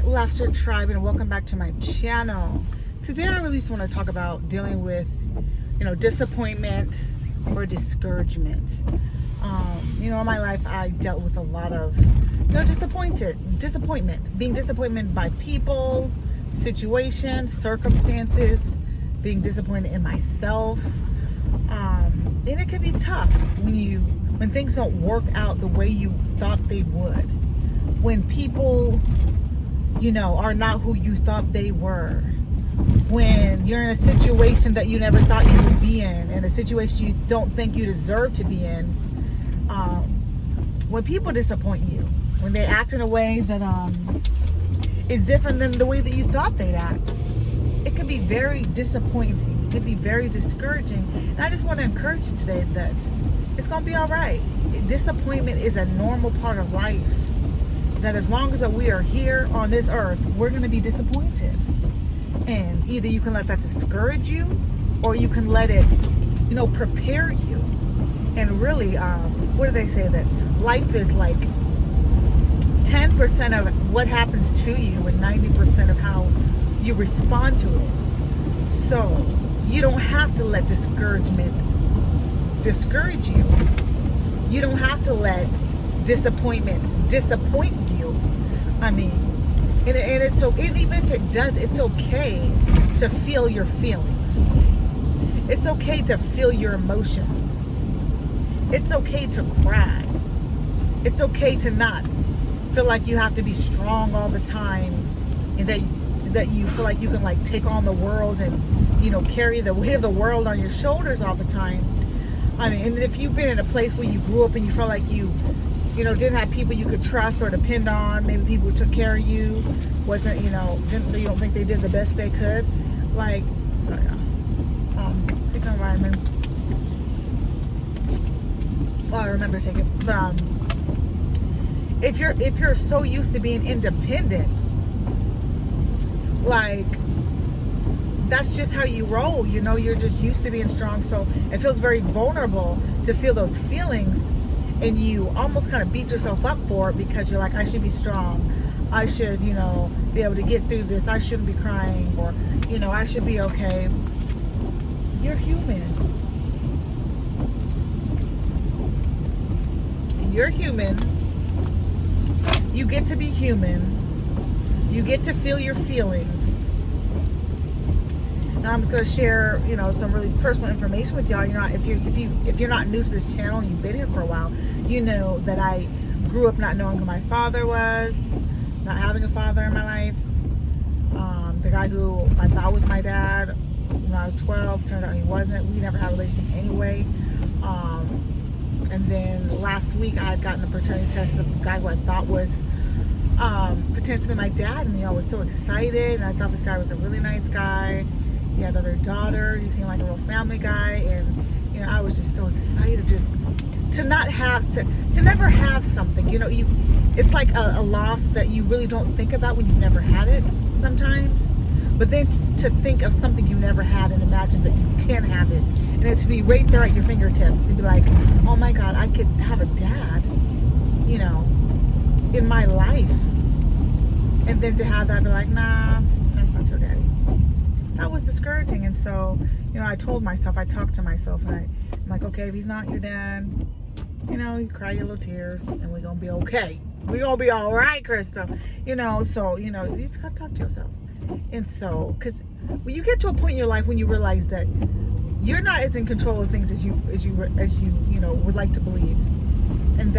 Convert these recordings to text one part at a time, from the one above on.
Laughter Tribe, and welcome back to my channel. Today I really just want to talk about dealing with, disappointment or discouragement. In my life I dealt with a lot of, disappointment, being disappointed by people, situations, circumstances, being disappointed in myself. And it can be tough when things don't work out the way you thought they would. When people, are not who you thought they were. When you're in a situation that you never thought you would be in a situation you don't think you deserve to be in. When people disappoint you, when they act in a way that is different than the way that you thought they'd act, it can be very disappointing. It can be very discouraging. And I just want to encourage you today that it's going to be all right. Disappointment is a normal part of life. That as long as that we are here on this earth, we're going to be disappointed. And either you can let that discourage you, or you can let it, prepare you. And really, what do they say? That life is like 10% of what happens to you and 90% of how you respond to it. So you don't have to let discouragement discourage you. You don't have to let disappointment disappoint you. And it's so, and even if it does, it's okay to feel your feelings. It's okay to feel your emotions. It's okay to cry. It's okay to not feel like you have to be strong all the time, and that you feel like you can take on the world and carry the weight of the world on your shoulders all the time. And if you've been in a place where you grew up and you felt like you didn't have people you could trust or depend on, maybe people who took care of you, wasn't, you don't think they did the best they could. Pick on Ryman. Well, I remember to take it. But if you're so used to being independent, that's just how you roll. You're just used to being strong. So it feels very vulnerable to feel those feelings. And you almost kind of beat yourself up for it because you're like, I should be strong. I should, be able to get through this. I shouldn't be crying, or, I should be okay. You're human. You're human. You get to be human. You get to feel your feelings. Now I'm just going to share, some really personal information with y'all. If you're not new to this channel and you've been here for a while, you know that I grew up not knowing who my father was, not having a father in my life. The guy who I thought was my dad when I was 12 turned out he wasn't. We never had a relationship anyway. And then last week I had gotten a paternity test of the guy who I thought was potentially my dad, and I was so excited. And I thought this guy was a really nice guy. He had other daughters. He seemed like a real family guy, and I was just so excited just to not have to never have something. It's like a loss that you really don't think about when you've never had it sometimes. But then to think of something you never had and imagine that you can have it, and it to be right there at your fingertips, to be like, oh my God, I could have a dad, in my life, and then to have that be like, nah, that's not your daddy. That was discouraging. And so, I told myself, I talked to myself, and I'm like, okay, if he's not your dad, you cry your little tears, and we're gonna be okay. We're gonna be all right, Crystal. So you just gotta talk to yourself. And so, because when you get to a point in your life when you realize that you're not as in control of things as you would like to believe, and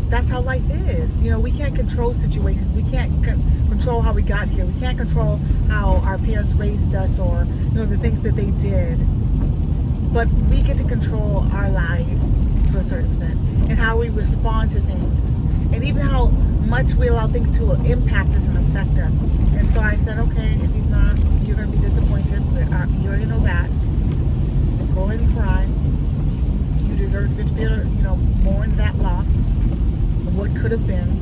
that's how life is. We can't control situations. We can't control how we got here. We can't control how our parents raised us, or the things that they did. But we get to control our lives to a certain extent, and how we respond to things, and even how much we allow things to impact us and affect us. And so I said, okay, if he's not, you're going to be disappointed. You already know that. Go ahead and cry. You deserve to be, mourn that loss of what could have been.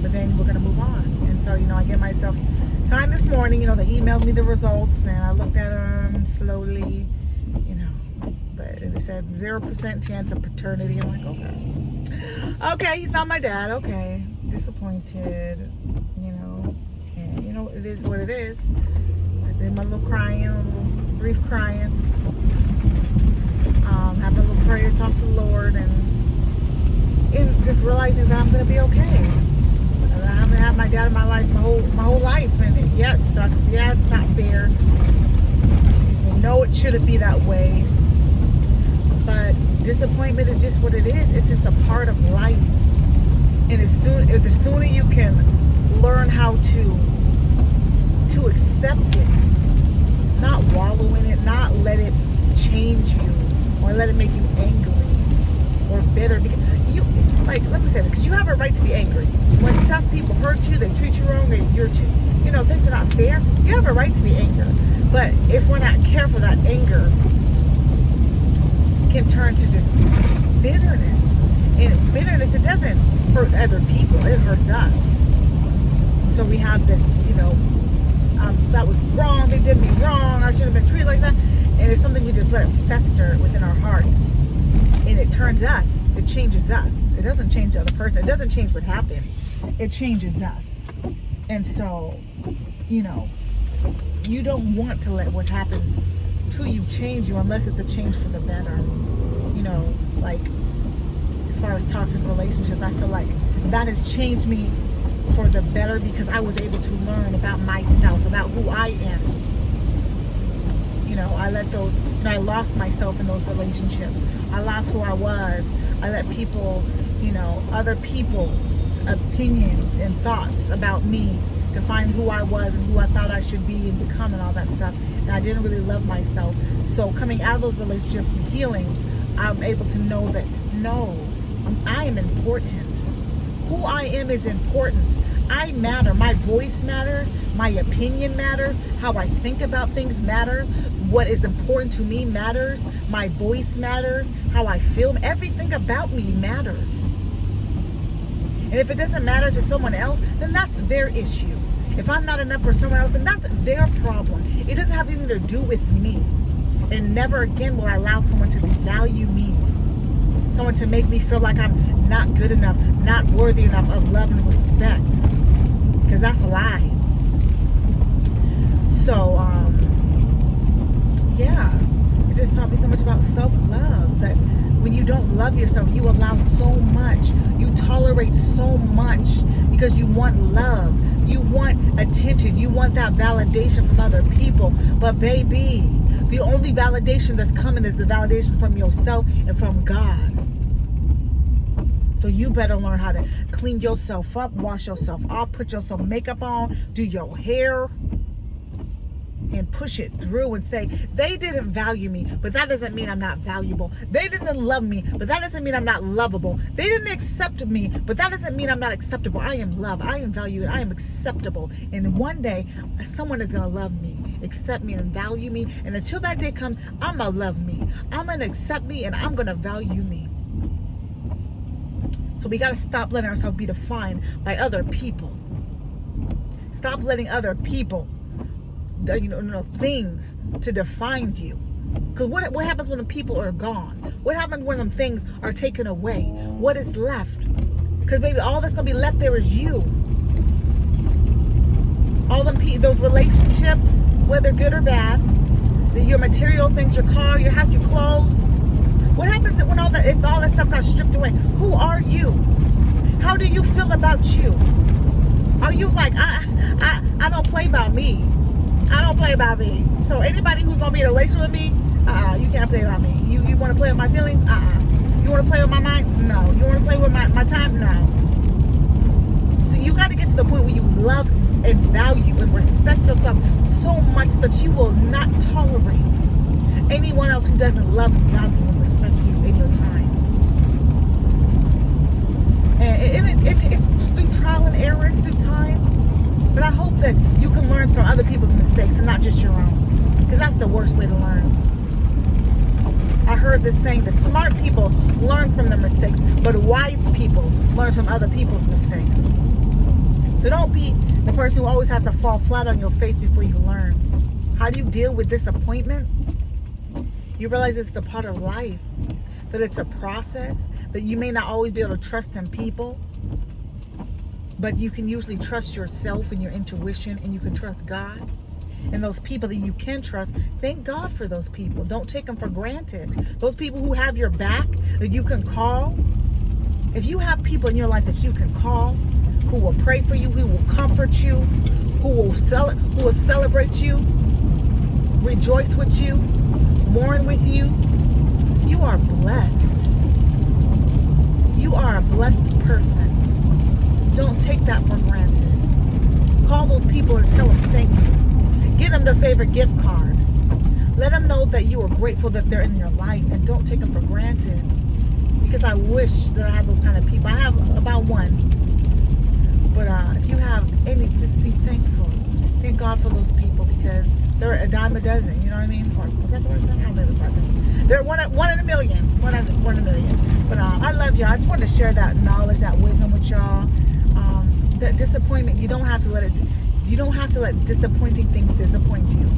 But then we're going to move on. And so, I get myself time this morning. They emailed me the results, and I looked at them slowly, But it said 0% chance of paternity. I'm like, okay, he's not my dad. Okay, disappointed. know, it is what it is. I did my little crying, a little brief crying. Have a little prayer, talk to the Lord, and just realizing that I'm going to be okay. I haven't had my dad in my life my whole life, and it sucks. Yeah, it's not fair. No, it shouldn't be that way. But disappointment is just what it is. It's just a part of life. And the sooner you can learn how to accept it, not wallow in it, not let it change you or let it make you angry or bitter. Because let me say that, because you have a right to be angry. When people hurt you, they treat you wrong, things are not fair, you have a right to be angry. But if we're not careful, that anger can turn to just bitterness. And bitterness, it doesn't hurt other people, it hurts us. So we have this, that was wrong, they did me wrong, I should have been treated like that. And it's something we just let fester within our hearts. And it turns us, it changes us. It doesn't change the other person. It doesn't change what happened. It changes us. And so, you don't want to let what happens to you change you unless it's a change for the better. As far as toxic relationships, I feel like that has changed me for the better because I was able to learn about myself, about who I am. I let those, I lost myself in those relationships. I lost who I was. I let people, other people's opinions and thoughts about me define who I was and who I thought I should be and become and all that stuff. And I didn't really love myself. So coming out of those relationships and healing, I'm able to know that, no, I am important. Who I am is important. I matter. My voice matters. My opinion matters. How I think about things matters. What is important to me matters. My voice matters. How I feel. Everything about me matters. And if it doesn't matter to someone else, then that's their issue. If I'm not enough for someone else, then that's their problem. It doesn't have anything to do with me. And never again will I allow someone to devalue me. Someone to make me feel like I'm not good enough, not worthy enough of love and respect. Because that's a lie. So, it just taught me so much about self-love. That when you don't love yourself, you allow so much. You tolerate so much because you want love. You want attention. You want that validation from other people. But baby, the only validation that's coming is the validation from yourself and from God. So you better learn how to clean yourself up, wash yourself off, put yourself makeup on, do your hair, and push it through and say, they didn't value me, but that doesn't mean I'm not valuable. They didn't love me, but that doesn't mean I'm not lovable. They didn't accept me, but that doesn't mean I'm not acceptable. I am loved, I am valued, I am acceptable. And one day, someone is going to love me, accept me, and value me. And until that day comes, I'm going to love me. I'm going to accept me, and I'm going to value me. So we got to stop letting ourselves be defined by other people. Stop letting other people, things to define you. Because what happens when the people are gone? What happens when them things are taken away? What is left? Because baby, all that's going to be left there is you. All those relationships, whether good or bad, your material things, your car, your house, your clothes. What happens when all that stuff got stripped away? Who are you? How do you feel about you? Are you like, I don't play about me. I don't play about me. So anybody who's gonna be in a relationship with me, you can't play about me. You want to play with my feelings? You want to play with my mind? No. You want to play with my time? No. So you got to get to the point where you love and value and respect yourself so much that you will not tolerate anyone else who doesn't love and value and respect you in your time. And it's through trial and error, it's through time. But I hope that you can learn from other people's mistakes and not just your own. Because that's the worst way to learn. I heard this saying that smart people learn from their mistakes, but wise people learn from other people's mistakes. So don't be the person who always has to fall flat on your face before you learn. How do you deal with disappointment? You realize it's a part of life, that it's a process, that you may not always be able to trust in people. but you can usually trust yourself and your intuition, and you can trust God. And those people that you can trust, thank God for those people. Don't take them for granted. Those people who have your back, that you can call. If you have people in your life that you can call, who will pray for you, who will comfort you, who will celebrate you, rejoice with you, mourn with you, you are blessed. You are a blessed person. Don't take that for granted. Call those people and tell them thank you. Get them their favorite gift card. Let them know that you are grateful that they're in your life, and don't take them for granted. Because I wish that I had those kind of people. I have about one. But if you have any, just be thankful. Thank God for those people, because they're a dime a dozen. You know what I mean? Or was that the right thing? I don't know that's right thing. They're one in a million. One in a million. But I love y'all. I just wanted to share that knowledge, that wisdom with y'all. That disappointment, you don't have to let disappointing things disappoint you.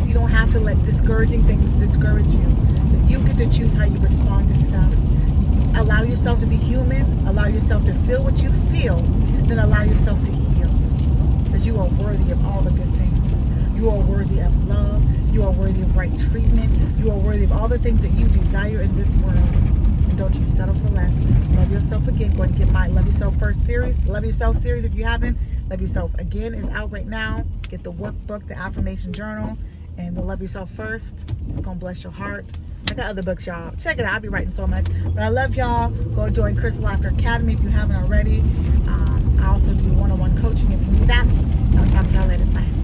You don't have to let discouraging things discourage you. You get to choose how you respond to stuff. Allow yourself to be human. Allow yourself to feel what you feel. Then allow yourself to heal. Because you are worthy of all the good things. You are worthy of love. You are worthy of right treatment. You are worthy of all the things that you desire in this world. And don't you settle for less. Love yourself again. Go ahead and get my Love Yourself First series. Love Yourself series if you haven't. Love Yourself Again is out right now. Get the workbook, the affirmation journal, and the Love Yourself First. It's going to bless your heart. I got other books, y'all. Check it out. I'll be writing so much. But I love y'all. Go join Crystal Laughter Academy if you haven't already. I also do one-on-one coaching if you need that. I'll talk to y'all later. Bye.